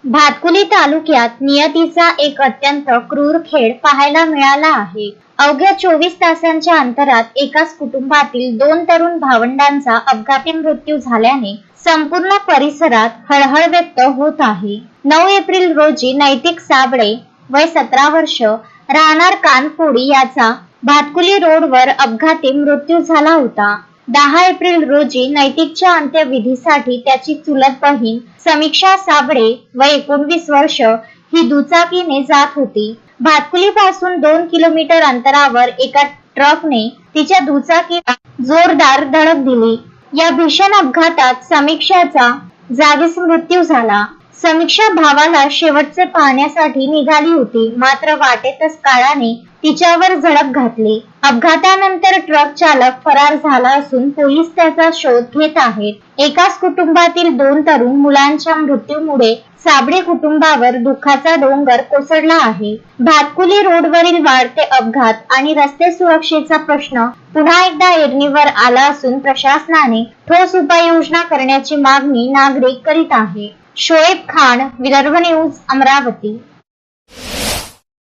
भातकुली तालुक्यात नियतीचा एक अत्यंत क्रूर खेळ पाहायला मिळाला आहे. अवघ्या 24 तासांच्या अंतरात एकाच कुटुंबातील 2 तरुण भावंडांचा अपघाती मृत्यू झाल्याने संपूर्ण परिसरात हळहळ व्यक्त होत आहे. 9 एप्रिल रोजी नैतिक साबळे वय 17 वर्ष राहणार कानफोडी याचा भातकुली रोडवर अपघाती मृत्यू झाला होता. 10 एप्रिल रोजी नैतिकच्या अंत्यविधीसाठी त्याची चुलत बहीण समीक्षा साबळे वय 19 वर्ष ही दुचाकीने जात होती. भातकुलीपासून 2 किलोमीटर अंतरावर एका ट्रकने तिच्या दुचाकीला जोरदार धडक दिली. या भीषण अपघातात समीक्षाचा जागीच मृत्यू झाला. समीक्षा भावाला शेवटचे पाहण्यासाठी निघाली होती, मात्र वाटेतच काळाने तिच्यावर झडप घातली. अपघातानंतर ट्रक चालक फरार झाला असून पोलीस त्याचा शोध घेत आहेत. एकाच कुटुंबातील 2 तरुण मुलांच्या मृत्यूमुळे साबळे कुटुंबावर दुःखाचा डोंगर कोसळला आहे. भातकुली रोडवरील वाढते अपघात आणि रस्ते सुरक्षेचा प्रश्न पुन्हा एकदा ऐरणीवर आला असून प्रशासनाने ठोस उपाययोजना करण्याची मागणी नागरिक करीत आहे. शोएब खान, विदर्भ न्यूज, अमरावती.